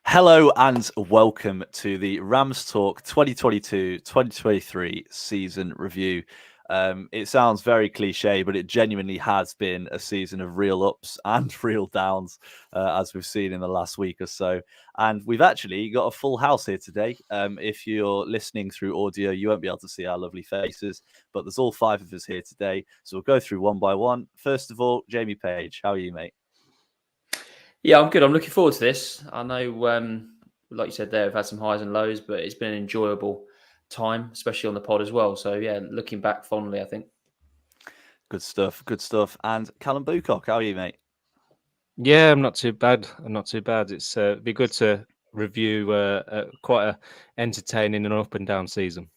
Hello and welcome to the RamsTalk 2022-2023 season review. It sounds very cliche, but it genuinely has been a season of real ups and real downs, as we've seen in the last week or so. And we've actually got a full house here today. If you're listening through audio, you won't be able to see our lovely faces, but there's all five of us here today. So we'll go through one by one. First of all, Jamie Page, how are you, mate? Yeah, I'm good. I'm looking forward to this. I know, like you said there, we've had some highs and lows, but it's been an enjoyable time, especially on the pod as well. So, yeah, looking back fondly, I think. Good stuff. Good stuff. And Callum Bucock, how are you, mate? Yeah, I'm not too bad. It's be good to review quite a entertaining and up and down season.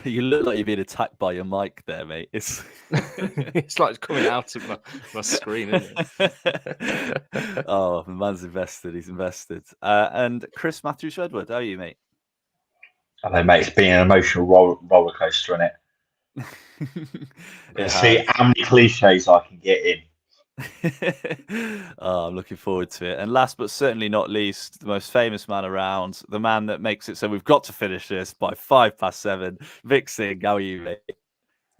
You look like you've been attacked by your mic there, mate. It's It's like coming out of my screen, isn't it? Oh, the man's invested. He's invested. And Chris Matthews Redwood, how are you, mate? Hello, mate. It's been an emotional roller coaster, isn't it? Let's see how many cliches I can get in. Oh, I'm looking forward to it. And last but certainly not least, the most famous man around, the man that makes it so we've got to finish this by 7:05. Vic Singh, how are you, mate?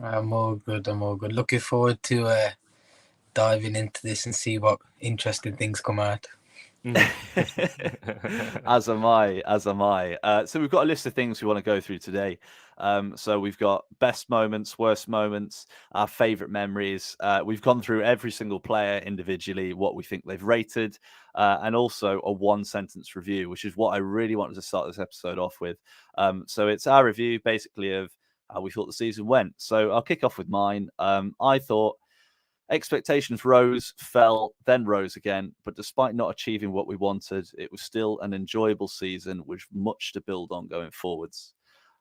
I'm all good. Looking forward to diving into this and see what interesting things come out. As am I. So we've got a list of things we want to go through today. So we've got best moments, worst moments, our favorite memories. We've gone through every single player individually, what we think they've rated, and also a one-sentence review, which is what I really wanted to start this episode off with. So it's our review basically of how we thought the season went. So I'll kick off with mine. I thought expectations rose, fell, then rose again. But despite not achieving what we wanted, it was still an enjoyable season with much to build on going forwards.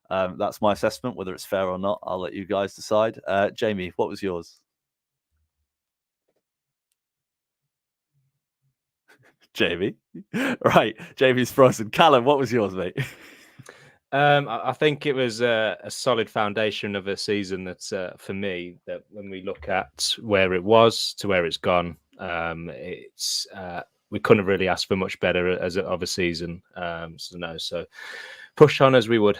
That's my assessment. Whether it's fair or not, I'll let you guys decide. Jamie, what was yours? Jamie? Right. Jamie's frozen. Callum, what was yours, mate? I think it was a solid foundation of a season that's for me, that when we look at where it was to where it's gone, it's we couldn't really ask for much better of a season. So push on as we would.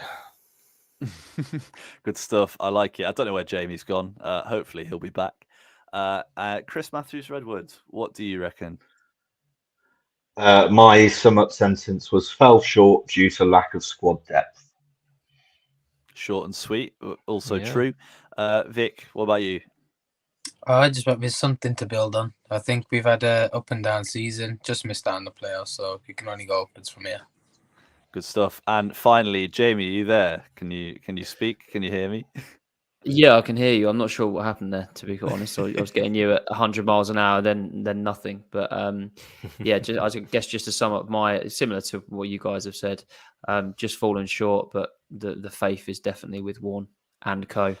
Good stuff. I like it. I don't know where Jamie's gone. Hopefully he'll be back. Chris Matthews Redwood, what do you reckon? My sum up sentence was fell short due to lack of squad depth. Short and sweet, also true. Vic, what about you? I just went with something to build on. I think we've had a up and down season, just missed out on the playoffs, so you can only go upwards from here. Good stuff. And finally, Jamie, are you there? Can you speak? Can you hear me? Yeah, I can hear you. I'm not sure what happened there, to be quite honest. I was getting you at 100 miles an hour, then nothing. But yeah, I guess just to sum up similar to what you guys have said, just fallen short, but the faith is definitely with Warne and co.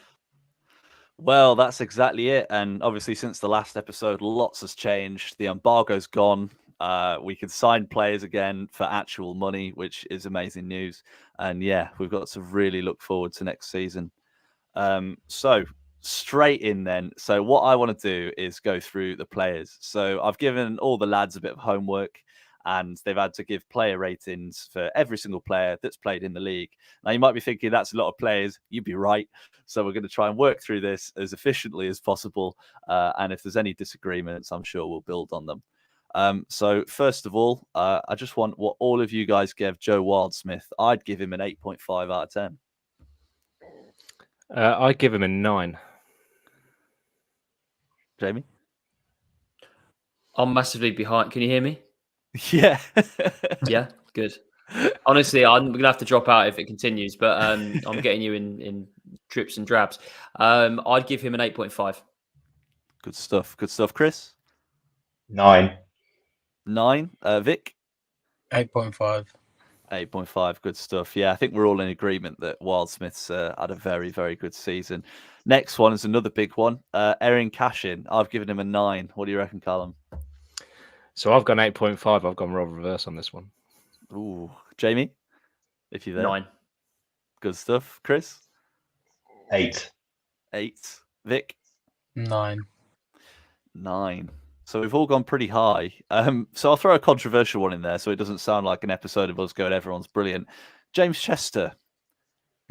Well, that's exactly it. And obviously, since the last episode, lots has changed. The embargo's gone. We can sign players again for actual money, which is amazing news. And yeah, we've got to really look forward to next season. So straight in then. So what I want to do is go through the players. So I've given all the lads a bit of homework, and they've had to give player ratings for every single player that's played in the league. Now, you might be thinking that's a lot of players. You'd be right. So we're going to try and work through this as efficiently as possible. And if there's any disagreements, I'm sure we'll build on them. So first of all, I just want what all of you guys gave Joe Wildsmith. I'd give him an 8.5 out of 10. I'd give him a 9. Jamie? I'm massively behind. Can you hear me? Yeah. Yeah, good. Honestly, I'm going to have to drop out if it continues, but I'm getting you in drips and drabs. I'd give him an 8.5. Good stuff. Good stuff. Chris? 9. 9. Vic? 8.5. 8.5. Good stuff. Yeah, I think we're all in agreement that Wildsmith's had a very, very good season. Next one is another big one. Erin Cashin. I've given him a 9. What do you reckon, Callum? So I've gone 8.5. I've gone role reverse on this one. Ooh. Jamie? If you're there. 9. Good stuff. Chris? 8. 8. Vic? 9. 9. So we've all gone pretty high. So I'll throw a controversial one in there so it doesn't sound like an episode of us going, everyone's brilliant. James Chester,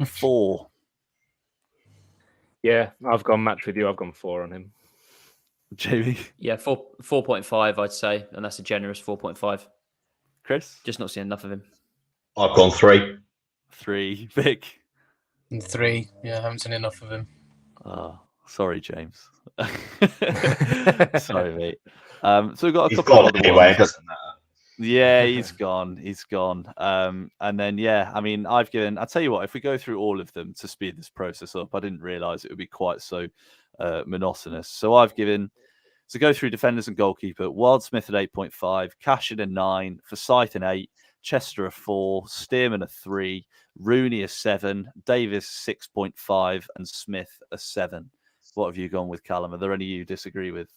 4. Yeah, I've gone match with you. I've gone 4 on him. Jamie? Yeah, 4.5, I'd say. And that's a generous 4.5. Chris? Just not seeing enough of him. I've gone 3. 3. Vic? And 3. Yeah, I haven't seen enough of him. Oh, sorry, James. Sorry, mate. So we've got a He's couple of gone other anyway. ones. It doesn't matter. Yeah, he's gone. He's gone. And then, yeah, I mean, I'll tell you what, if we go through all of them to speed this process up, I didn't realize it would be quite so monotonous. So to go through defenders and goalkeeper, Wildsmith at 8.5, Cashin a 9, Forsyth an 8, Chester a 4, Stearman a 3, Rooney a 7, Davis 6.5, and Smith a 7. What have you gone with, Callum? Are there any you disagree with?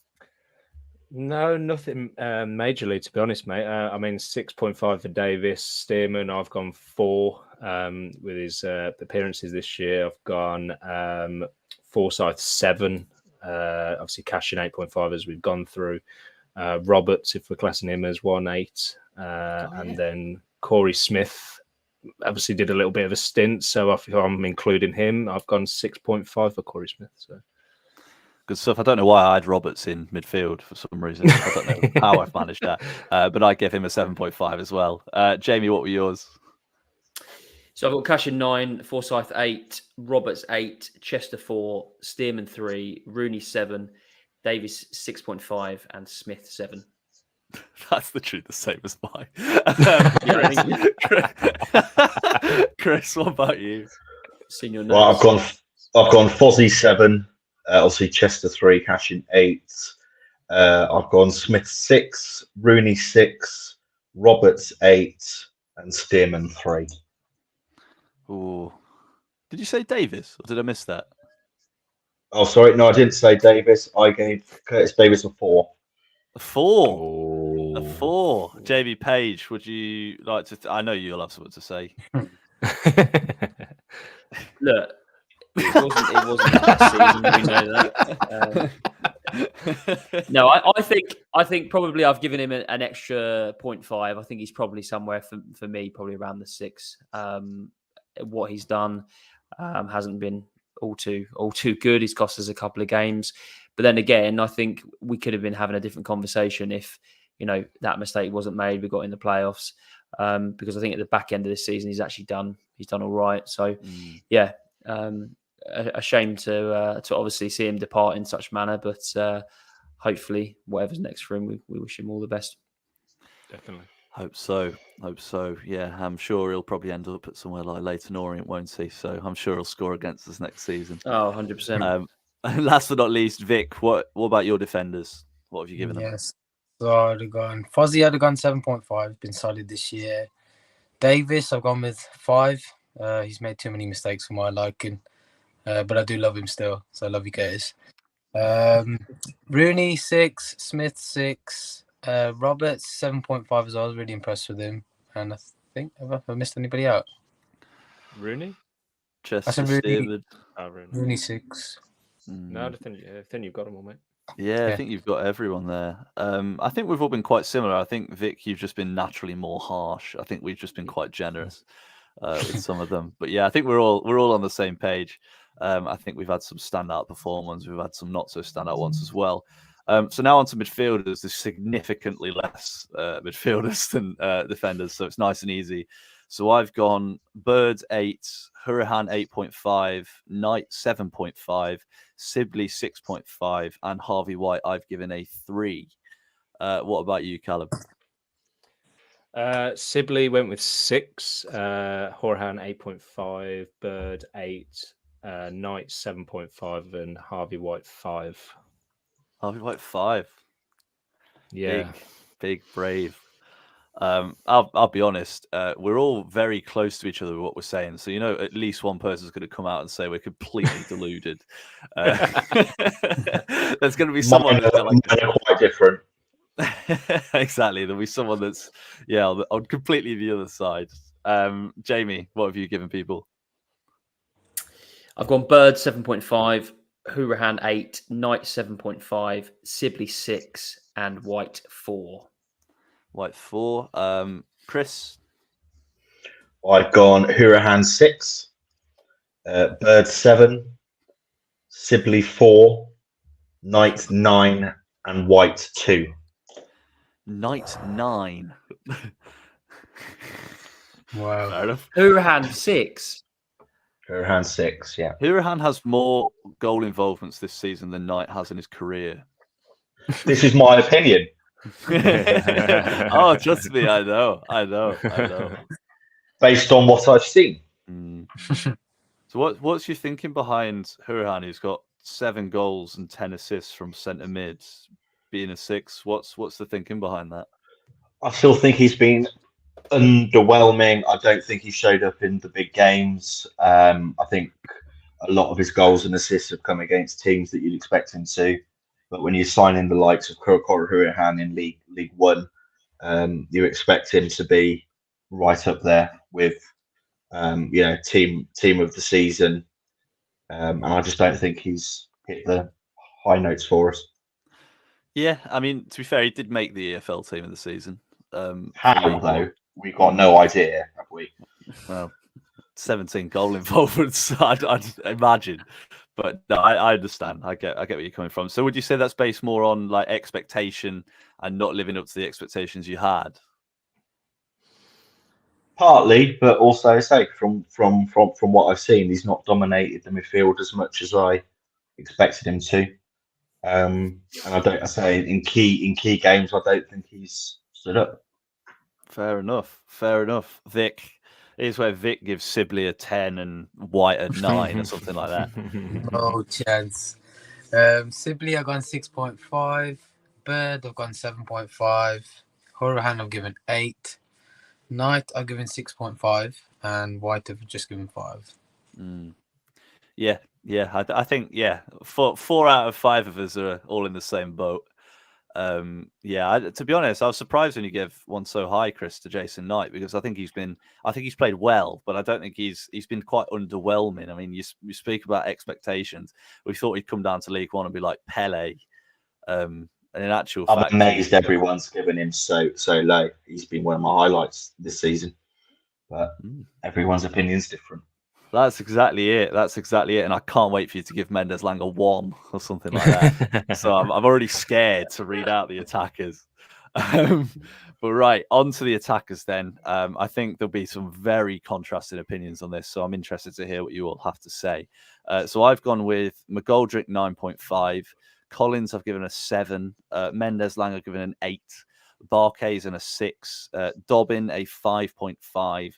No, nothing majorly, to be honest, mate. I mean, 6.5 for Davis. Stearman, I've gone 4 with his appearances this year. I've gone Forsyth 7. Obviously, Cashin 8.5 as we've gone through. Roberts, if we're classing him as 1.8. And then Corey Smith obviously did a little bit of a stint. So if I'm including him, I've gone 6.5 for Corey Smith. So. Good stuff. I don't know why I had Roberts in midfield for some reason. I don't know how I've managed that. But I gave him a 7.5 as well. Jamie, what were yours? So I've got Cashin 9, Forsyth 8, Roberts 8, Chester 4, Stearman 3, Rooney 7, Davis 6.5, and Smith 7. That's the truth, the same as mine. Chris, what about you? Senior Well, I've gone Fozzie 7. Obviously, Chester 3, Cashin 8. I've gone Smith 6, Rooney 6, Roberts 8, and Stearman 3. Ooh. Did you say Davis, or did I miss that? Oh, sorry. No, I didn't say Davis. I gave Curtis Davis a 4. A 4. Oh. A 4. JB Page, would you like to? I know you'll have something to say. Look, it wasn't that season. We know that. No, I think probably I've given him an extra 0.5. I think he's probably somewhere for me, probably around the 6. What he's done hasn't been all too good. He's cost us a couple of games, but then again, I think we could have been having a different conversation if that mistake wasn't made. We got in the playoffs because I think at the back end of this season he's actually done all right. So yeah. A shame to obviously see him depart in such manner, but hopefully whatever's next for him, we wish him all the best. Definitely. Hope so. Yeah, I'm sure he'll probably end up at somewhere like Leyton Orient, won't he? So I'm sure he'll score against us next season. Oh, 100%. Last but not least, Vic, what about your defenders? What have you given them? Yes. So I'd have gone Fozzie. I'd have gone 7.5. Been solid this year. Davis, I've gone with 5. He's made too many mistakes for my liking. But I do love him still, so I love you guys. Rooney 6, Smith 6, Roberts 7.5 as well. I was really impressed with him, and I think have I missed anybody out? Rooney? Chester Rooney. Rooney. Rooney 6. No, I think you've got them all, mate. Yeah, I think you've got everyone there. I think we've all been quite similar. I think, Vic, you've just been naturally more harsh. I think we've just been quite generous with some of them. But yeah, I think we're all on the same page. I think we've had some standout performances. We've had some not so standout ones as well. So now on to midfielders. There's significantly less midfielders than defenders, so it's nice and easy. So I've gone Bird 8, Hurahan 8.5, Knight 7.5, Sibley 6.5, and Harvey White I've given a 3. What about you, Callum? Sibley went with 6, Horahan 8.5, Bird 8, Knight 7.5, and Harvey White 5. Harvey White 5. Yeah, big, brave. I'll be honest. We're all very close to each other with what we're saying, so at least one person's going to come out and say we're completely deluded. There's going to be someone Mine are quite different. Exactly. There'll be someone that's on completely the other side. Jamie, what have you given people? I've gone Bird 7.5, Hurahan 8, Knight 7.5, Sibley 6, and White 4. White 4. Chris? I've gone Hurahan 6, Bird 7, Sibley 4, Knight 9, and White 2. Knight 9. Wow. Fair enough. Hurahan 6. Hurahan 6, yeah. Hurahan has more goal involvements this season than Knight has in his career. This is my opinion. Oh, trust me, I know. Based on what I've seen. So what's your thinking behind Hurahan, who's got 7 goals and 10 assists from centre mid, being a 6? What's the thinking behind that? I still think he's been underwhelming. I don't think he showed up in the big games. I think a lot of his goals and assists have come against teams that you'd expect him to. But when you sign in the likes of Kuro Hurahan in League One, you expect him to be right up there with, team of the season. And I just don't think he's hit the high notes for us. Yeah, I mean, to be fair, he did make the EFL team of the season. How, though? We've got no idea, have we? Well, 17 goal involvements, I'd imagine. But no, I understand. I get where you're coming from. So would you say that's based more on like expectation and not living up to the expectations you had? Partly, but also say from what I've seen, he's not dominated the midfield as much as I expected him to. And I say in key games, I don't think he's stood up. Fair enough. Vic, here's where Vic gives Sibley a 10 and White a 9 or something like that. No chance. Sibley, I've gone 6.5. Bird, I've gone 7.5. Hurahan, I've given 8. Knight, I've given 6.5. And White, I've just given 5. Yeah. I think 4 out of 5 of us are all in the same boat. To be honest, I was surprised when you gave one so high, Chris, to Jason Knight, because I think he's played well, but I don't think he's been quite underwhelming. I mean, you speak about expectations. We thought he'd come down to League One and be like Pele. And in actual fact, I'm amazed everyone's given him so low. He's been one of my highlights this season, but everyone's opinion's different. That's exactly it. And I can't wait for you to give Mendes Lang a 1 or something like that. So I'm already scared to read out the attackers. But right, on to the attackers then. I think there'll be some very contrasting opinions on this, so I'm interested to hear what you all have to say. So I've gone with McGoldrick 9.5. Collins I've given a 7. Mendes Lang I've given an 8. Barkhuizen a 6. Dobbin a 5.5.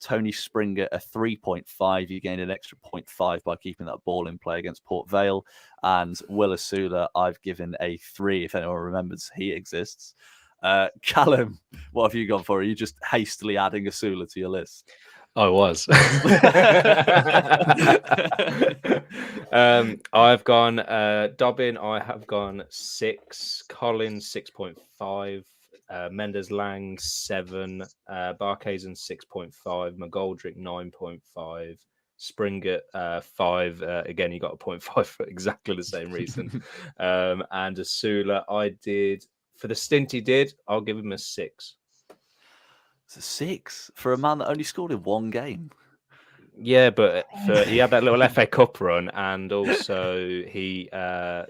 Tony Springer a 3.5. You gained an extra 0.5 by keeping that ball in play against Port Vale. And Will Asula, I've given a 3, if anyone remembers he exists. Callum, what have you gone for? Are you just hastily adding Asula to your list? I was. I've gone Dobbin, I have gone 6. Collins 6.5. Mendes Lang 7, Barkhuizen 6.5, McGoldrick 9.5, Springer 5. Again, he got a 0.5 for exactly the same reason. And Asula, I did for the stint he did. I'll give him a 6. It's a 6 for a man that only scored in 1 game. Yeah, but he had that little FA Cup run, and also he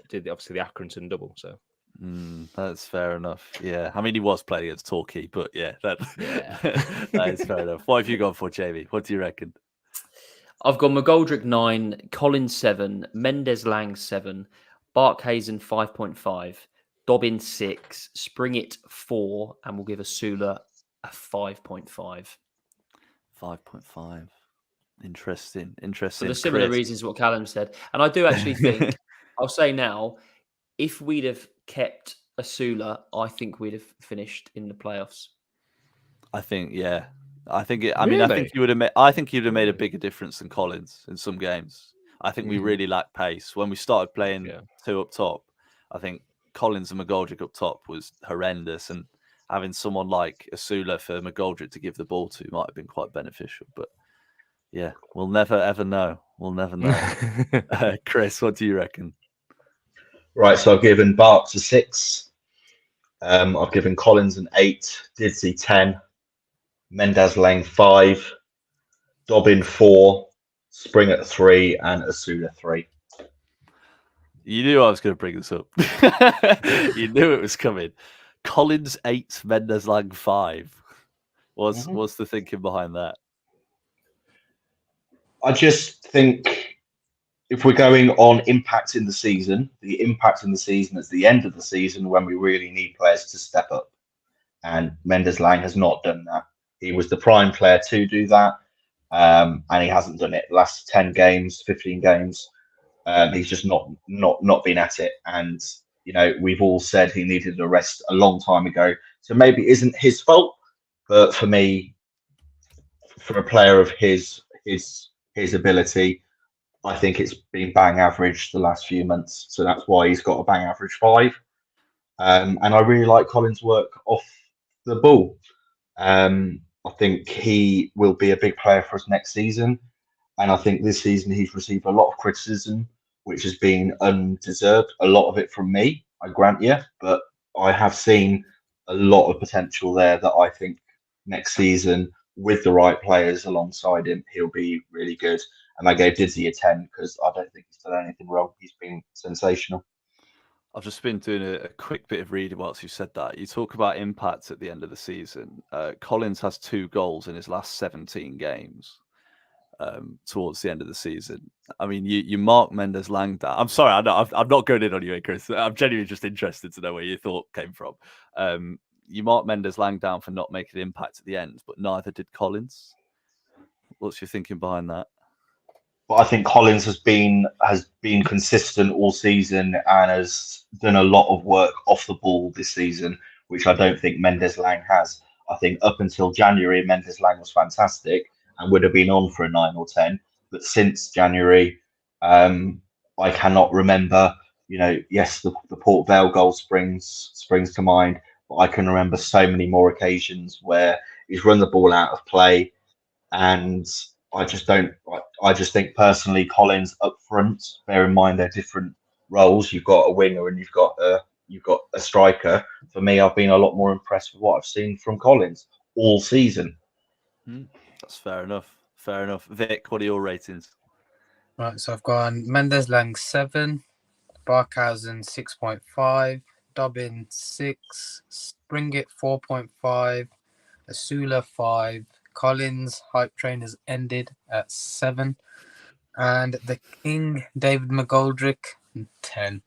did obviously the Accrington double. So. That's fair enough. Yeah, I mean he was playing against Torquay, but that is fair enough. What have you gone for, Jamie? What do you reckon? I've gone McGoldrick 9, Collins 7, Mendes Lang 7, Barkhuizen 5.5, Dobbin 6, Springett 4, and we'll give Asula a 5.5. 5.5. Interesting. For the similar reasons what Callum said, and I do actually think I'll say now, if we'd have kept Asula, I think we'd have finished in the playoffs. I think, yeah. I think you would have made. I think you'd have made a bigger difference than Collins in some games. I think we really lacked pace when we started playing 2 up top. I think Collins and McGoldrick up top was horrendous, and having someone like Asula for McGoldrick to give the ball to might have been quite beneficial. But yeah, we'll never ever know. Chris, what do you reckon? Right, so I've given Barks a 6, I've given Collins an 8, Didsey 10, Mendes-Lang 5, Dobbin 4, Spring at 3, and Asula 3. You knew I was going to bring this up. You knew it was coming. Collins 8, Mendes-Lang 5. What's the thinking behind that? I just think if we're going on impact in the season, the impact in the season is the end of the season when we really need players to step up. And Mendes-Lang has not done that. He was the prime player to do that, and he hasn't done it. Last 10 games, 15 games, he's just not been at it. And we've all said he needed a rest a long time ago. So maybe it isn't his fault, but for me, for a player of his ability, I think it's been bang average the last few months. So that's why he's got a bang average 5. And I really like Collins' work off the ball. I think he will be a big player for us next season. And I think this season he's received a lot of criticism, which has been undeserved. A lot of it from me, I grant you. But I have seen a lot of potential there that I think next season, with the right players alongside him, he'll be really good. And I gave Didsey a 10 because I don't think he's done anything wrong. He's been sensational. I've just been doing a quick bit of reading whilst you said that. You talk about impact at the end of the season. Collins has 2 goals in his last 17 games towards the end of the season. I mean, you mark Mendes-Lang down. I'm sorry, I'm not going in on you, Chris. I'm genuinely just interested to know where your thought came from. You mark Mendes-Lang down for not making an impact at the end, but neither did Collins. What's your thinking behind that? But I think Collins has been consistent all season and has done a lot of work off the ball this season, which I don't think Mendes-Lang has. I think up until January, Mendes-Lang was fantastic and would have been on for a 9 or 10. But since January, I cannot remember. Yes, the Port Vale goal springs to mind, but I can remember so many more occasions where he's run the ball out of play, and I just don't. I just think personally, Collins up front. Bear in mind they're different roles. You've got a winger and you've got a striker. For me, I've been a lot more impressed with what I've seen from Collins all season. That's fair enough. Fair enough. Vic, what are your ratings? Right, so I've gone Mendes-Lang 7, Barkhausen 6.5, Dobbin 6, Springett 4.5, Asula 5, Collins hype train has ended at 7, and the King David McGoldrick 10.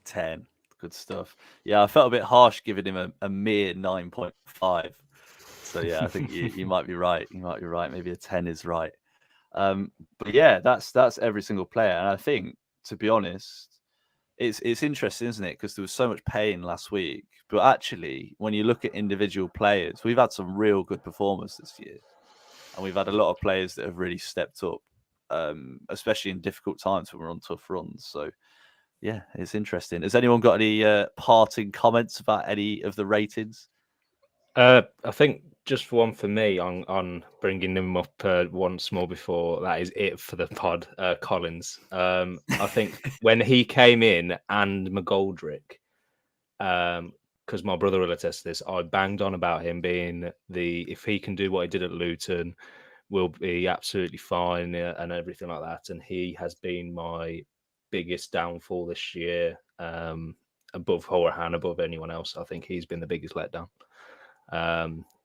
10. Good stuff. Yeah, I felt a bit harsh giving him a mere 9.5. So yeah, I think you might be right. You might be right. Maybe a 10 is right. But yeah, that's every single player. And I think, to be honest, it's interesting, isn't it? Because there was so much pain last week. But actually, when you look at individual players, we've had some real good performers this year. And we've had a lot of players that have really stepped up, especially in difficult times when we're on tough runs. So yeah, it's interesting. Has anyone got any parting comments about any of the ratings? I think just for one for me on bringing them up once more before that is it for the pod. Collins, I think when he came in and McGoldrick, because my brother will attest to this, I banged on about him being if he can do what he did at Luton, will be absolutely fine and everything like that. And he has been my biggest downfall this year, above Horahan, above anyone else. I think he's been the biggest letdown.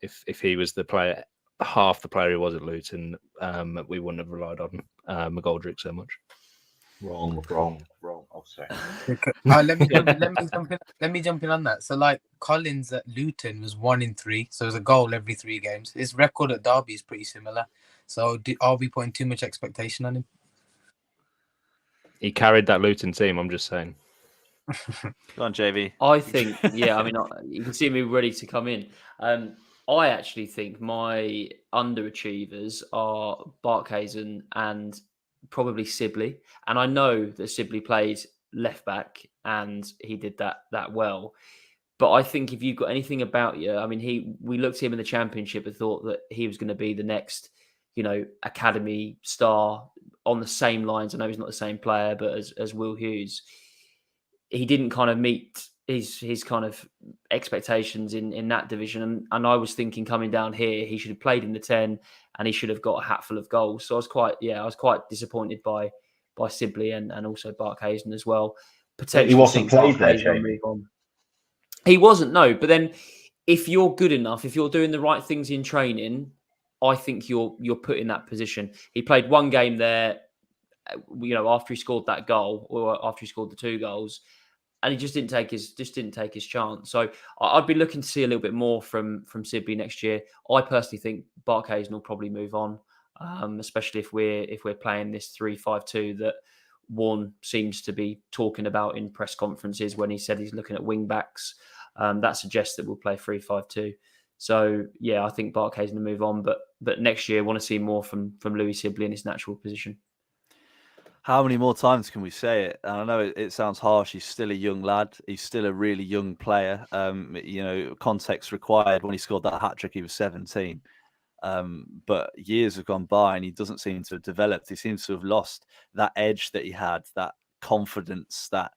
If he was the player, half the player he was at Luton, we wouldn't have relied on McGoldrick so much. Wrong. I'll say. Let me jump in on that. So, like, Collins at Luton was 1 in 3, so it was a goal every 3 games. His record at Derby is pretty similar. So, are we putting too much expectation on him? He carried that Luton team. I'm just saying. Go on, JV. I think, yeah, I mean, you can see me ready to come in. I actually think my underachievers are Barkhuizen and probably Sibley. And I know that Sibley played left back and he did that well. But I think if you've got anything about you, I mean, we looked at him in the Championship and thought that he was going to be the next, academy star on the same lines. I know he's not the same player, but as Will Hughes, he didn't kind of meet his kind of expectations in that division. And I was thinking coming down here, he should have played in the 10 and he should have got a hatful of goals. So I was quite disappointed by Sibley and also Barkhuizen as well. He wasn't played there, Jamie. He wasn't, no. But then if you're good enough, if you're doing the right things in training, I think you're put in that position. He played one game there, after he scored that goal or after he scored the 2 goals. And he just didn't take his chance. So I'd be looking to see a little bit more from Sibley next year. I personally think Barkhuizen will probably move on, especially if we're playing this 3-5-2 that Warne seems to be talking about in press conferences when he said he's looking at wing backs. That suggests that we'll play 3-5-2. So yeah, I think Barkhuizen will move on, but next year I want to see more from Louis Sibley in his natural position. How many more times can we say it? And I know it sounds harsh. He's still a young lad. He's still a really young player. Context required. When he scored that hat-trick, he was 17. But years have gone by and he doesn't seem to have developed. He seems to have lost that edge that he had, that confidence, that,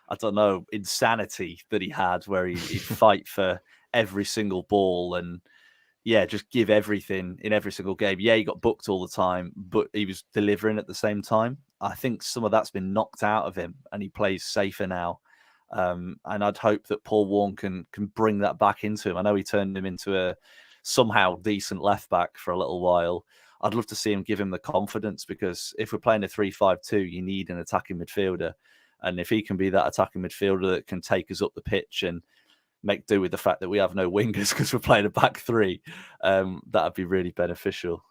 I don't know, insanity that he had where he'd fight for every single ball and, just give everything in every single game. Yeah, he got booked all the time, but he was delivering at the same time. I think some of that's been knocked out of him and he plays safer now. And I'd hope that Paul Warne can bring that back into him. I know he turned him into a somehow decent left back for a little while. I'd love to see him give him the confidence, because if we're playing a 3-5-2, you need an attacking midfielder. And if he can be that attacking midfielder that can take us up the pitch and make do with the fact that we have no wingers because we're playing a back 3, that'd be really beneficial.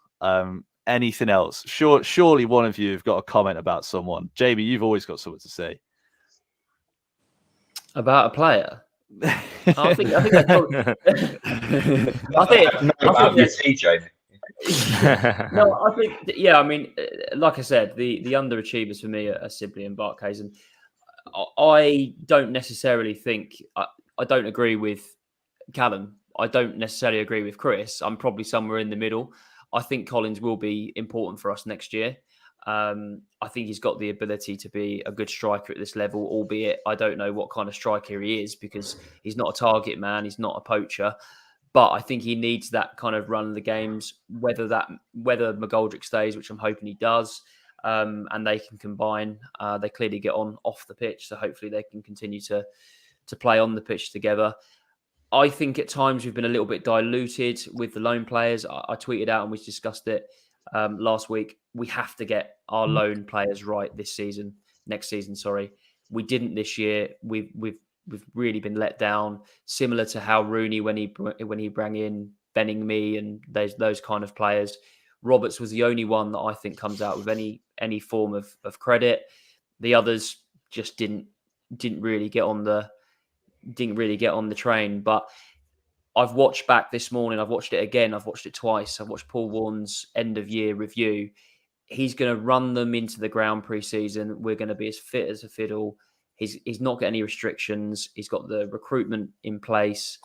Anything else? Surely one of you have got a comment about someone. Jamie, you've always got something to say. About a player? I think that's probably... Jamie. No, I think, I mean, like I said, the underachievers for me are Sibley and Barkhuizen. I don't necessarily think... I don't agree with Callum. I don't necessarily agree with Chris. I'm probably somewhere in the middle. I think Collins will be important for us next year. I think he's got the ability to be a good striker at this level, albeit I don't know what kind of striker he is, because he's not a target man. He's not a poacher. But I think he needs that kind of run of the games, whether McGoldrick stays, which I'm hoping he does, and they can combine. They clearly get on off the pitch, so hopefully they can continue to play on the pitch together. I think at times we've been a little bit diluted with the loan players. I tweeted out and we discussed it last week. We have to get our loan players right next season. Sorry, we didn't this year. We've really been let down. Similar to how Rooney when he brought in Benning-Me and those kind of players. Roberts was the only one that I think comes out with any form of credit. The others just didn't really get on the train. But I've watched back this morning. I've watched it again. I've watched it twice. I've watched Paul Warne's end of year review. He's going to run them into the ground pre-season. We're going to be as fit as a fiddle. He's not got any restrictions. He's got the recruitment in place.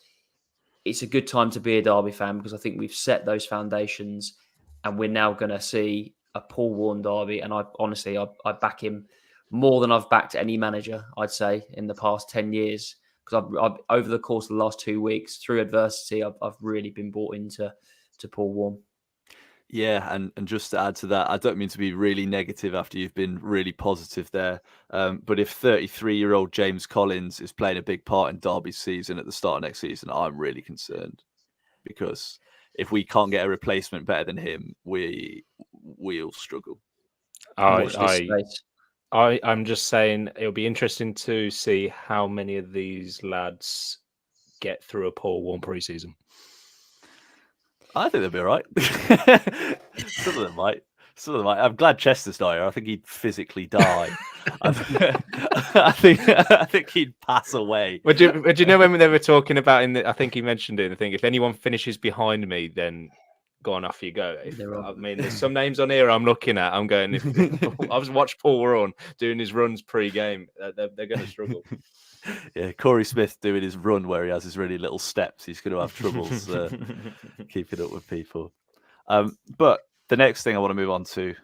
It's a good time to be a Derby fan, because I think we've set those foundations and we're now going to see a Paul Warne Derby. And I back him more than I've backed any manager, I'd say, in the past 10 years. Because I've over the course of the last 2 weeks, through adversity, I've really been bought into Paul Warne. Yeah, and just to add to that, I don't mean to be really negative after you've been really positive there, but if 33-year-old James Collins is playing a big part in Derby's season at the start of next season, I'm really concerned, because if we can't get a replacement better than him, we'll struggle. I'm just saying it'll be interesting to see how many of these lads get through a Paul Warne pre-season. I think they'll be all right. Some of them might. I'm glad Chester's not here. I think he'd physically die. I think he'd pass away. Would you know when they were talking about I think he mentioned it in the thing, if anyone finishes behind me, then go on, off you go. I mean, there's some names on here I'm looking at. I'm going, if I've watched Paul Warne doing his runs pre-game, they're going to struggle. Yeah, Corey Smith doing his run where he has his really little steps. He's going to have troubles keeping up with people. But the next thing I want to move on to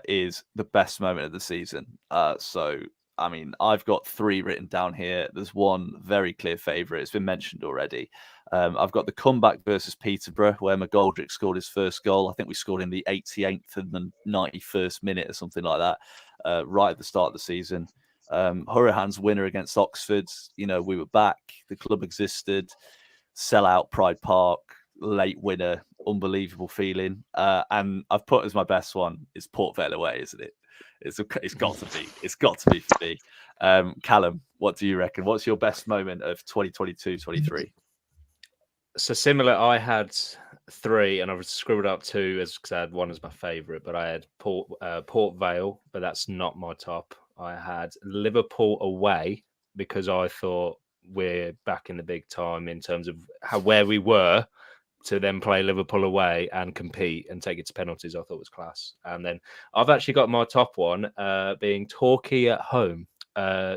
is the best moment of the season. So I mean, I've got 3 written down here. There's one very clear favourite. It's been mentioned already. I've got the comeback versus Peterborough, where McGoldrick scored his first goal. I think we scored in the 88th and the 91st minute or something like that, right at the start of the season. Hurahan's winner against Oxford. You know, we were back. The club existed. Sell out Pride Park. Late winner. Unbelievable feeling. And I've put as my best one is Port Vale away, isn't it? It's got to be. It's got to be for me. Callum, what do you reckon? What's your best moment of 2022-23? So similar, I had 3, and I've scribbled up 2 because I had 1 as my favourite. But I had Port Vale, but that's not my top. I had Liverpool away because I thought we're back in the big time in terms of where we were to then play Liverpool away and compete and take it to penalties. I thought was class. And then I've actually got my top one being Torquay at home.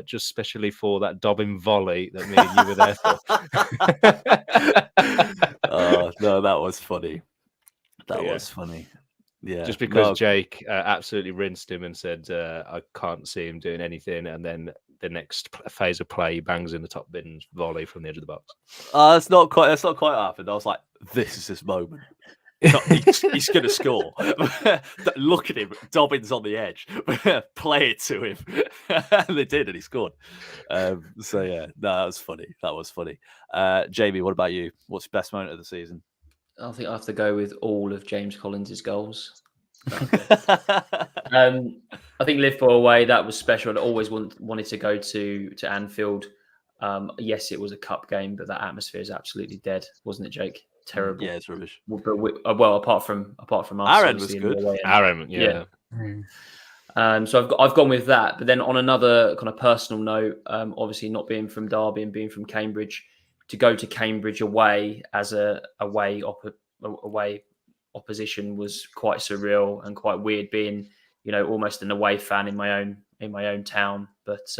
Just especially for that Dobbin volley that me and you were there for. Oh no, that was funny. That was funny. Yeah, just because Jake absolutely rinsed him and said I can't see him doing anything, and then the next phase of play he bangs in the top bin volley from the edge of the box. That's not quite what happened. I was like, this is his moment. He's going to score. Look at him. Dobbins on the edge. Play it to him. And they did, and he scored. So, yeah, no, that was funny. That was funny. Jamie, what about you? What's your best moment of the season? I think I have to go with all of James Collins' goals. I think Liverpool away, that was special. I always wanted to go to Anfield. Yes, it was a cup game, but that atmosphere is absolutely dead, wasn't it, Jake? Terrible. Yeah, it's rubbish. Well, apart from us, Aaron was good. Aaron, yeah. So I've gone with that. But then on another kind of personal note, obviously not being from Derby and being from Cambridge, to go to Cambridge away as a away opposition was quite surreal and quite weird, being, you know, almost an away fan in my own town. But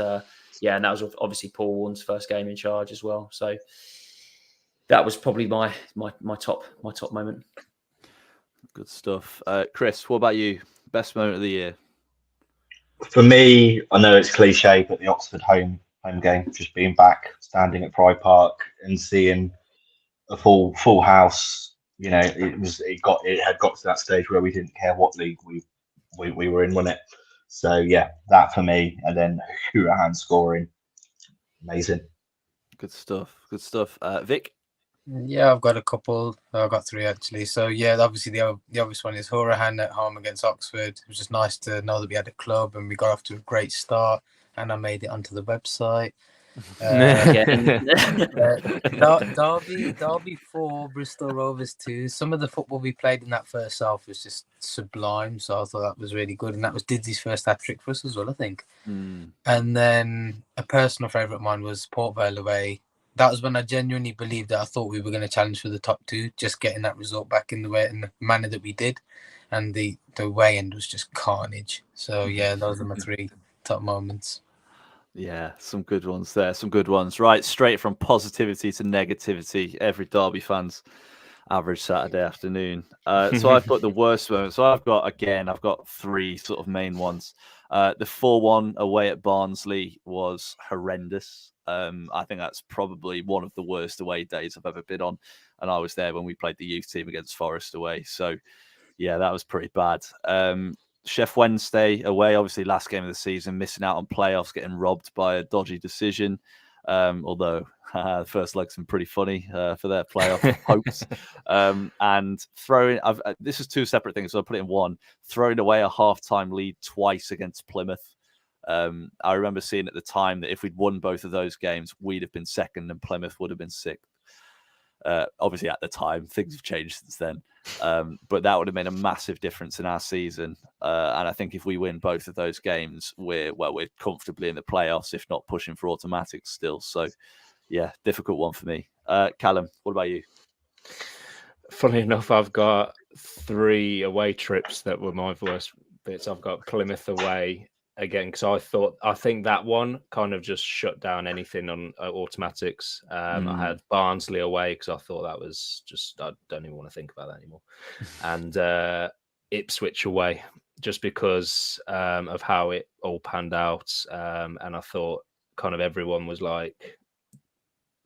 yeah, and that was obviously Paul Warren's first game in charge as well. So that was probably my top moment. Good stuff. Chris, what about you? Best moment of the year? For me, I know it's cliche, but the Oxford home game, just being back, standing at Pride Park and seeing a full house. You know, it had got to that stage where we didn't care what league we were in, wasn't it? So yeah, that for me, and then Hurahan scoring, amazing. Good stuff. Good stuff. Vic. Yeah, I've got a couple. I've got 3 actually. So yeah, obviously the obvious one is Hurahan at home against Oxford. It was just nice to know that we had a club and we got off to a great start, and I made it onto the website. Derby 4, Bristol Rovers 2. Some of the football we played in that first half was just sublime, so I thought that was really good, and that was Diddy's first hat-trick for us as well, I think. And then a personal favourite of mine was Port Vale away. That was when I genuinely believed that I thought we were going to challenge for the top 2, just getting that result back in the manner that we did, and the way end was just carnage. So yeah, those are my 3 top moments. Yeah, some good ones there. Some good ones. Right, straight from positivity to negativity. Every Derby fan's average Saturday afternoon. So I've put the worst moment. So I've got 3 sort of main ones. The 4-1 away at Barnsley was horrendous. I think that's probably one of the worst away days I've ever been on. And I was there when we played the youth team against Forest away. So yeah, that was pretty bad. Sheff Wednesday away, obviously last game of the season, missing out on playoffs, getting robbed by a dodgy decision. Although the first leg's been pretty funny for their playoff hopes. And throwing, this is 2 separate things, so I put it in one. Throwing away a half-time lead twice against Plymouth. I remember seeing at the time that if we'd won both of those games, we'd have been second and Plymouth would have been 6th. Obviously, at the time, things have changed since then. But that would have made a massive difference in our season. And I think if we win both of those games, we're comfortably in the playoffs, if not pushing for automatics still. So, yeah, difficult one for me. Callum, what about you? Funny enough, I've got 3 away trips that were my worst bits. I've got Plymouth away again, because I think that one kind of just shut down anything on automatics. I had Barnsley away because I thought that was just, I don't even want to think about that anymore. And Ipswich away, just because of how it all panned out. And I thought kind of everyone was like,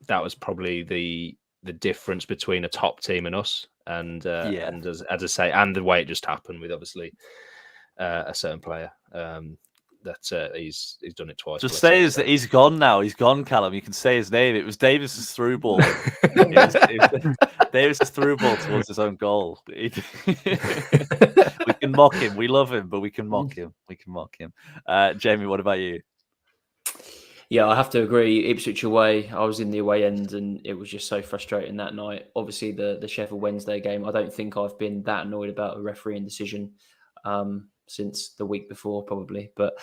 that was probably the difference between a top team and us. And and as I say, and the way it just happened with obviously a certain player. That he's done it twice. Just say that he's gone now. He's gone, Callum. You can say his name. It was Davis's through ball. Davis's through ball towards his own goal. We can mock him. We love him, but we can mock him. Jamie, what about you? Yeah, I have to agree. Ipswich away, I was in the away end and it was just so frustrating that night. Obviously, the Sheffield Wednesday game, I don't think I've been that annoyed about a refereeing decision since the week before, probably. But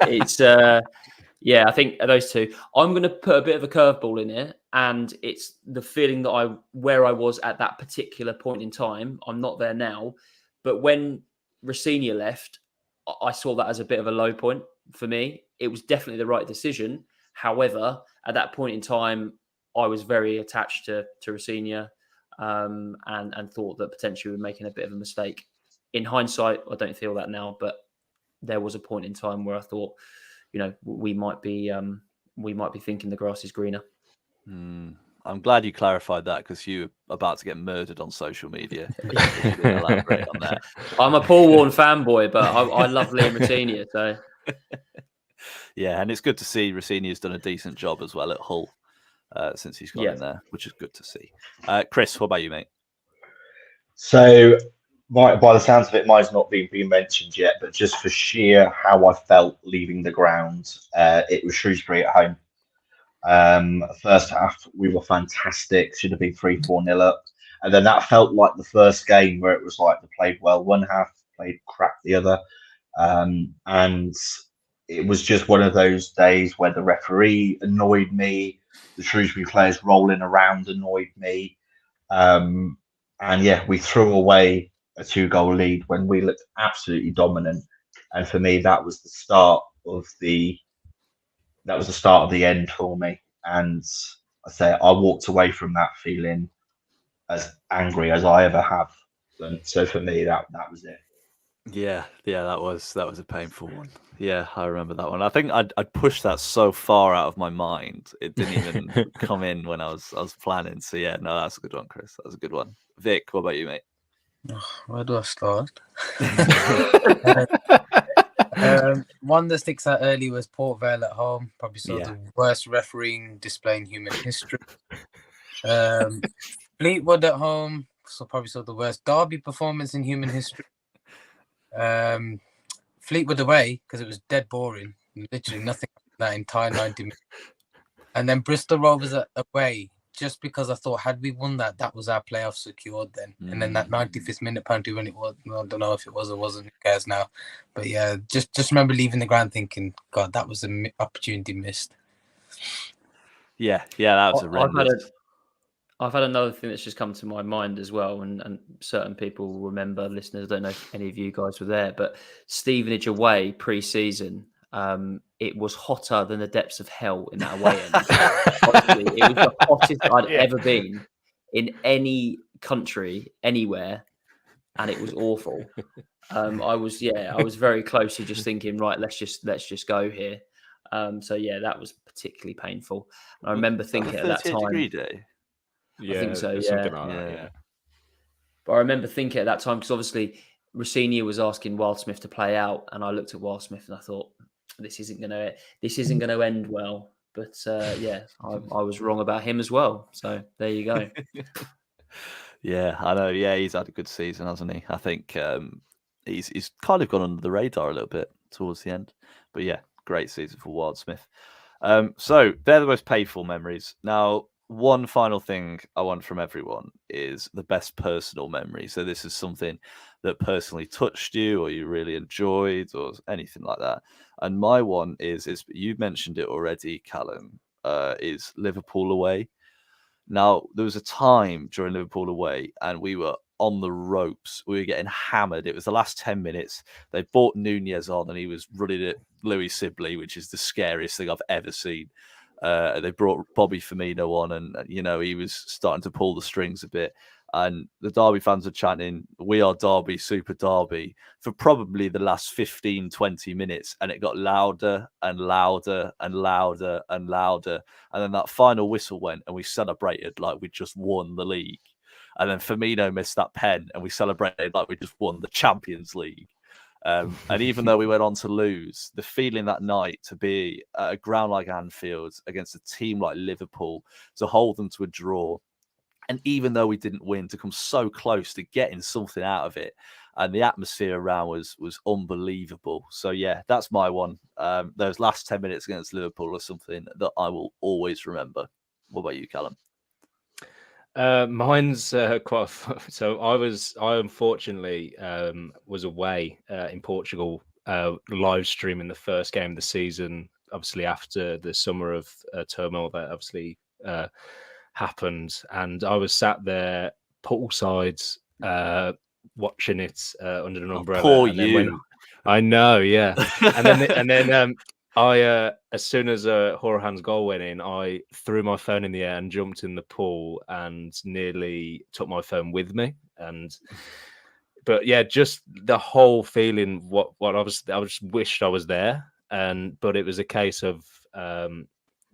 it's, yeah, I think those two. I'm going to put a bit of a curveball in it, and it's the feeling that where I was at that particular point in time. I'm not there now, but when Rossini left, I saw that as a bit of a low point for me. It was definitely the right decision. However, at that point in time, I was very attached to Rossini and thought that potentially we were making a bit of a mistake. In hindsight, I don't feel that now, but there was a point in time where I thought, we might be thinking the grass is greener. I'm glad you clarified that because you were about to get murdered on social media. Elaborate on that. I'm a Paul Warne fanboy, but I love Liam Rossini. So yeah, and it's good to see Rossini has done a decent job as well at Hull since he's gone in there, which is good to see. Chris, what about you, mate? So, by the sounds of it, mine's not been mentioned yet, but just for sheer how I felt leaving the ground, it was Shrewsbury at home. First half, we were fantastic. Should have been 3-4-0 up. And then that felt like the first game where it was like they played well one half, played crap the other. And it was just one of those days where the referee annoyed me. The Shrewsbury players rolling around annoyed me. And yeah, we threw away a 2-goal lead when we looked absolutely dominant. And for me, that was the start of the end for me. And I walked away from that feeling as angry as I ever have. And so for me, that was it. Yeah, that was a painful one. Yeah, I remember that one. I think I'd pushed that so far out of my mind, it didn't even come in when I was planning. So yeah, no, that's a good one, Chris. That was a good one. Vic, what about you, mate? Where do I start? One that sticks out early was Port Vale at home. Probably saw the worst refereeing display in human history. Fleetwood at home, so probably saw the worst derby performance in human history. Fleetwood away, because it was dead boring. Literally nothing that entire 90 minutes. And then Bristol Rovers away, just because I thought, had we won that was our playoff secured then. And then that 95th minute penalty when it was, I don't know if it was or wasn't, who cares now. But yeah, just remember leaving the ground thinking, God, that was an opportunity missed. Yeah, that was horrendous. I've had another thing that's just come to my mind as well, and certain people will remember, listeners, I don't know if any of you guys were there, but Stevenage away pre-season, it was hotter than the depths of hell in that away end. Honestly, it was the hottest I'd ever been in any country, anywhere, and it was awful. I was very close to just thinking, right, let's just go here. So yeah, that was particularly painful. And I remember thinking at that time. 38-degree day. I think so, something like that, yeah. But I remember thinking at that time, because obviously Rossini was asking Wildsmith to play out, and I looked at Wildsmith and I thought, this isn't going to end well. But I was wrong about him as well. So there you go. Yeah, I know. Yeah, he's had a good season, hasn't he? I think he's kind of gone under the radar a little bit towards the end. But yeah, great season for Wildsmith. So they're the most painful memories. Now, one final thing I want from everyone is the best personal memory. So this is something that personally touched you or you really enjoyed or anything like that. And my one is you mentioned it already, Callum, is Liverpool away. Now, there was a time during Liverpool away and we were on the ropes. We were getting hammered. It was the last 10 minutes. They brought Nunez on and he was running at Louis Sibley, which is the scariest thing I've ever seen. They brought Bobby Firmino on and, he was starting to pull the strings a bit. And the Derby fans were chanting, "We are Derby, Super Derby," for probably the last 15, 20 minutes. And it got louder and louder and louder and louder. And then that final whistle went and we celebrated like we just won the league. And then Firmino missed that pen and we celebrated like we just won the Champions League. And even though we went on to lose, the feeling that night to be at a ground like Anfield against a team like Liverpool, to hold them to a draw, and even though we didn't win, to come so close to getting something out of it, and the atmosphere around was unbelievable. So yeah, that's my one. Those last 10 minutes against Liverpool are something that I will always remember. What about you, Callum? Mine's quite. So I unfortunately was away in Portugal, live streaming the first game of the season. Obviously, after the summer of turmoil that obviously happened, and I was sat there poolside watching it under an umbrella. Poor and you. then I know, yeah. and then I as soon as Horahan's goal went in, I threw my phone in the air and jumped in the pool and nearly took my phone with me. But yeah, just the whole feeling. What obviously I just wished I was there, but it was a case of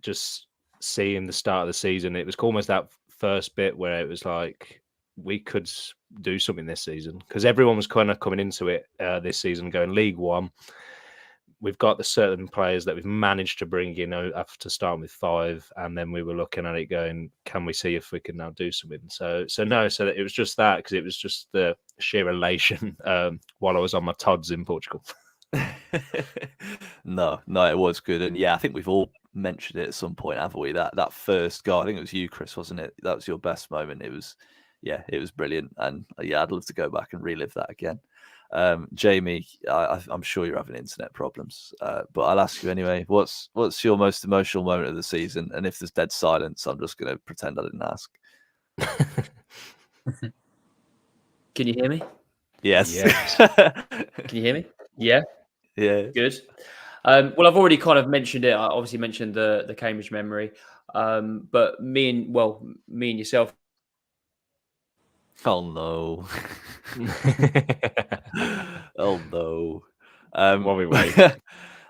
just seeing the start of the season. It was almost that first bit where it was like we could do something this season, because everyone was kind of coming into it this season going League One. We've got the certain players that we've managed to bring in after starting with 5, and then we were looking at it going, can we see if we can now do something? So it was just that, because it was just the sheer elation while I was on my Tods in Portugal. No, it was good. And yeah, I think we've all mentioned it at some point, haven't we? That first goal, I think it was you, Chris, wasn't it? That was your best moment. It was brilliant. And yeah, I'd love to go back and relive that again. Jamie, I'm sure you're having internet problems, but I'll ask you anyway. What's your most emotional moment of the season? And if there's dead silence, I'm just going to pretend I didn't ask. Can you hear me? Yes. Can you hear me? Yeah. Yeah. Good. Well, I've already kind of mentioned it. I obviously mentioned the Cambridge memory, but me and yourself. Oh no. Oh no. While we wait.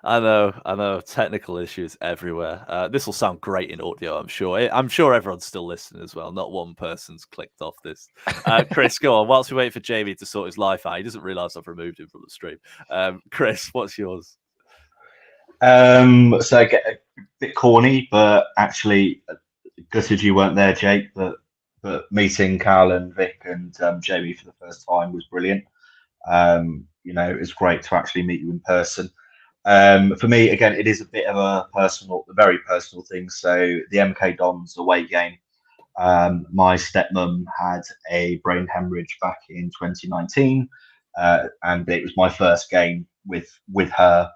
I know. Technical issues everywhere. This will sound great in audio, I'm sure. I'm sure everyone's still listening as well. Not one person's clicked off this. Chris, go on. Whilst we wait for Jamie to sort his life out, he doesn't realise I've removed him from the stream. Chris, what's yours? So I get a bit corny, but actually, gutted you weren't there, Jake. But meeting Carl and Vic and Jamie for the first time was brilliant. It's great to actually meet you in person. For me, again, it is a bit of a very personal thing. So the MK Dons away game, my stepmom had a brain hemorrhage back in 2019, and it was my first game with her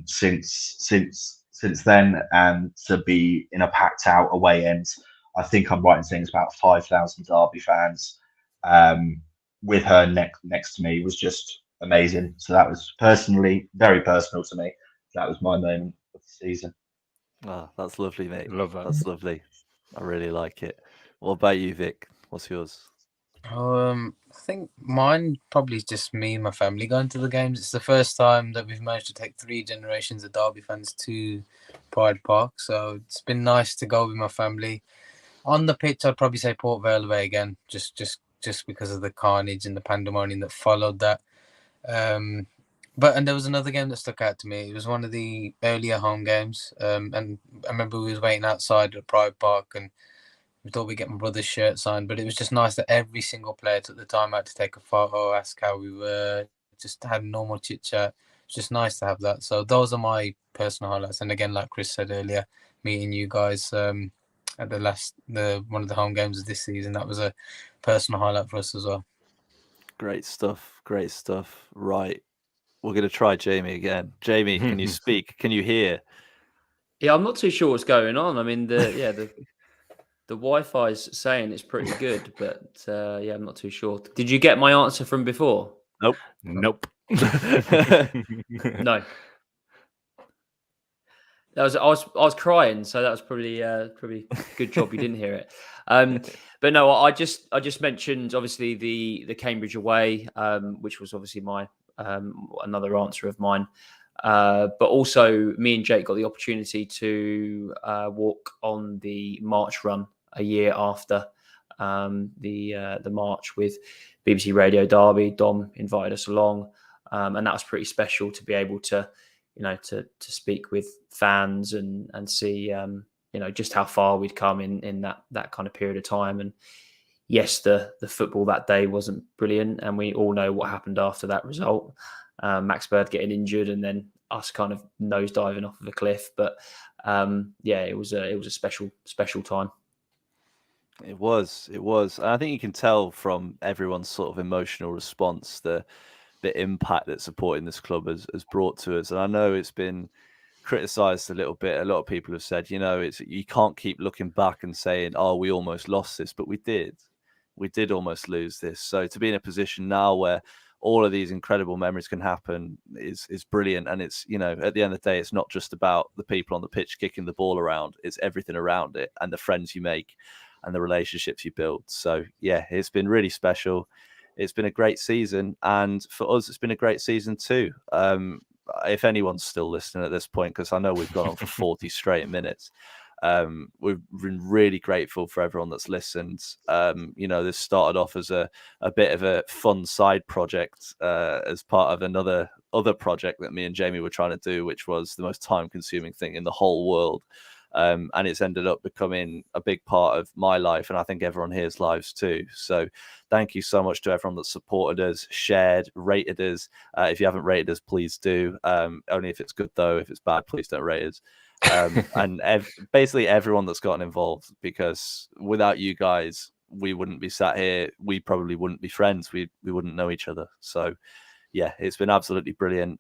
since then, and to be in a packed out away end. I think I'm right in saying it's about 5,000 Derby fans with her next to me was just amazing. So that was personally very personal to me. That was my moment of the season. Oh, that's lovely, mate. Love that. That's lovely. I really like it. What about you, Vic? What's yours? I think mine probably is just me and my family going to the games. It's the first time that we've managed to take 3 generations of Derby fans to Pride Park, so it's been nice to go with my family. On the pitch, I'd probably say Port Vale away again, just because of the carnage and the pandemonium that followed that. And there was another game that stuck out to me. It was one of the earlier home games, and I remember we was waiting outside at Pride Park, and we thought we'd get my brother's shirt signed, but it was just nice that every single player took the time out to take a photo, ask how we were, just had a normal chit chat. It's just nice to have that. So those are my personal highlights. And again, like Chris said earlier, meeting you guys at one of the home games of this season, that was a personal highlight for us as well. Great stuff. Right. We're going to try Jamie again. Jamie, can you speak? Can you hear? Yeah, I'm not too sure what's going on. I mean, the Wi-Fi's saying it's pretty good, but yeah, I'm not too sure. Did you get my answer from before? Nope. No. I was crying, so that was probably a good job you didn't hear it. But no, I just mentioned obviously the Cambridge away, which was obviously my another answer of mine. But also, me and Jake got the opportunity to walk on the March run a year after the March with BBC Radio Derby. Dom invited us along, and that was pretty special to be able to, to speak with fans and see, just how far we'd come in that kind of period of time. And yes, the football that day wasn't brilliant, and we all know what happened after that result. Max Bird getting injured, and then us kind of nosediving off of a cliff. But it was a special time. It was. And I think you can tell from everyone's sort of emotional response the impact that supporting this club has brought to us. And I know it's been criticised a little bit. A lot of people have said, you can't keep looking back and saying, "Oh, we almost lost this," but we did. We did almost lose this. So to be in a position now where all of these incredible memories can happen is brilliant. And it's, at the end of the day, it's not just about the people on the pitch kicking the ball around. It's everything around it and the friends you make and the relationships you build. So yeah, it's been really special. It's been a great season, and for us, it's been a great season too. If anyone's still listening at this point, because I know we've gone on for 40 straight minutes, we've been really grateful for everyone that's listened. This started off as a bit of a fun side project as part of other project that me and Jamie were trying to do, which was the most time-consuming thing in the whole world. And it's ended up becoming a big part of my life, and I think everyone here's lives too. So thank you so much to everyone that supported us, shared, rated us. If you haven't rated us, please do. Only if it's good though. If it's bad, please don't rate us. And basically everyone that's gotten involved, because without you guys, we wouldn't be sat here. We probably wouldn't be friends. We wouldn't know each other. So yeah, it's been absolutely brilliant.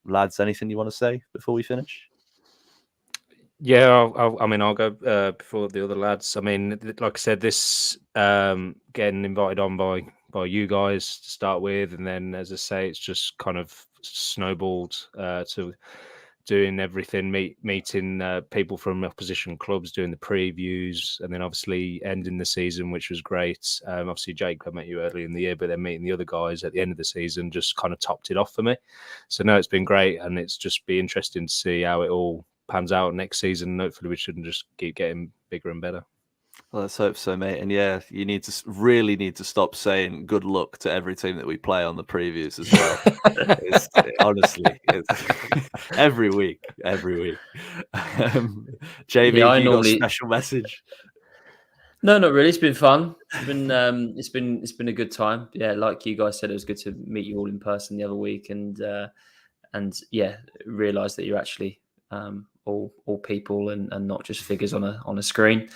Lads, anything you want to say before we finish? Yeah, I'll go before the other lads. I mean, like I said, this getting invited on by you guys to start with, and then, as I say, it's just kind of snowballed to doing everything, meeting people from opposition clubs, doing the previews, and then obviously ending the season, which was great. Obviously, Jake, I met you early in the year, but then meeting the other guys at the end of the season just kind of topped it off for me. So no, it's been great, and it's just be interesting to see how it all pans out next season. Hopefully we shouldn't just keep getting bigger and better. Well, let's hope so, mate. And yeah, you really need to stop saying good luck to every team that we play on the previews as well. Honestly, every week. JB, yeah, you got a special message? No, not really. It's been fun. It's been a good time. Yeah, like you guys said, it was good to meet you all in person the other week, and yeah, realize that you're actually all people and not just figures on a screen.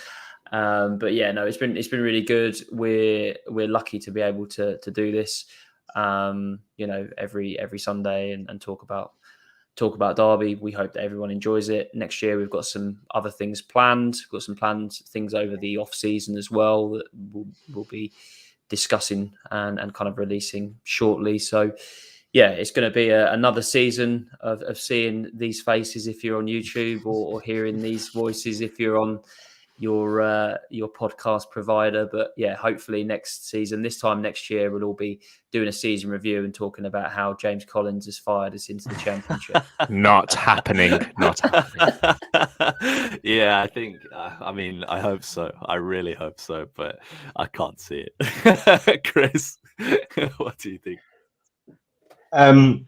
But yeah, no, it's been really good. We're lucky to be able to do this, every Sunday and talk about Derby. We hope that everyone enjoys it. Next year, we've got some other things planned. We've got some planned things over the off season as well that we'll be discussing and kind of releasing shortly. So yeah, it's going to be another season of seeing these faces if you're on YouTube, or hearing these voices if you're on your podcast provider. But yeah, hopefully next season, this time next year, we'll all be doing a season review and talking about how James Collins has fired us into the Championship. Not happening. Yeah, I think. I hope so. I really hope so, but I can't see it. Chris, what do you think? I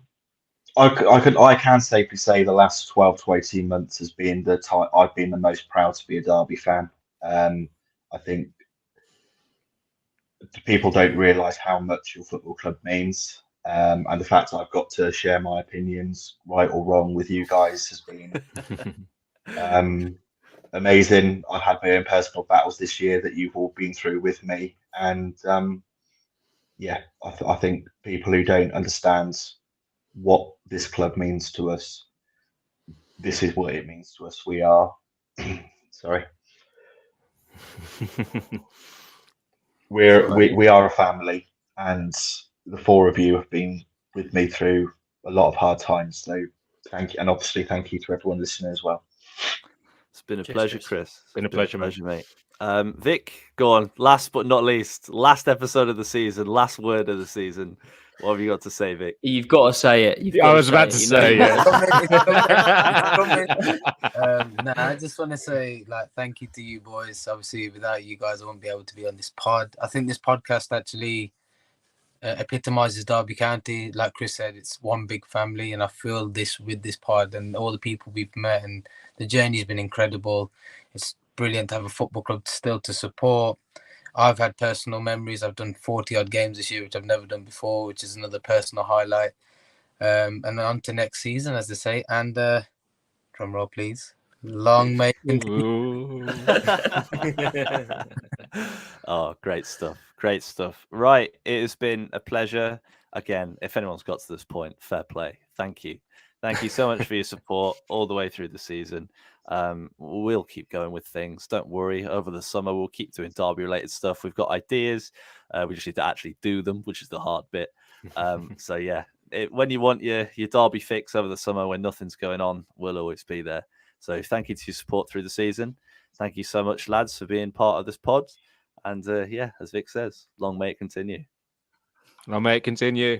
can safely say the last 12 to 18 months has been the time I've been the most proud to be a Derby fan. I think people don't realise how much your football club means, and the fact that I've got to share my opinions, right or wrong, with you guys has been amazing. I've had my own personal battles this year that you've all been through with me, and yeah, I think people who don't understand what this club means to us, this is what it means to us. We are sorry. We are a family, and the four of you have been with me through a lot of hard times. So thank you, and obviously thank you to everyone listening as well. It's been a pleasure, Chris. Been a pleasure, mate. Vic, go on. Last but not least, last episode of the season, last word of the season. What have you got to say, Vic? You've got to say it. You've I got was about to it. You know say, you yeah. I just want to say, like, thank you to you boys. Obviously, without you guys, I wouldn't be able to be on this pod. I think this podcast actually epitomizes Derby County. Like Chris said, it's one big family, and I feel this with this pod and all the people we've met, and the journey's been incredible. It's brilliant to have a football club still to support. I've had personal memories. I've done 40 odd games this year, which I've never done before, which is another personal highlight. And on to next season, as they say. And drum roll, please. Long may it continue. Oh, great stuff. Great stuff. Right. It has been a pleasure. Again, if anyone's got to this point, fair play. Thank you. Thank you so much for your support all the way through the season. We'll keep going with things. Don't worry. Over the summer, we'll keep doing Derby related stuff. We've got ideas. We just need to actually do them, which is the hard bit. So yeah, when you want your Derby fix over the summer, when nothing's going on, we'll always be there. So thank you to your support through the season. Thank you so much, lads, for being part of this pod. And yeah, as Vic says, long may it continue. Long may it continue.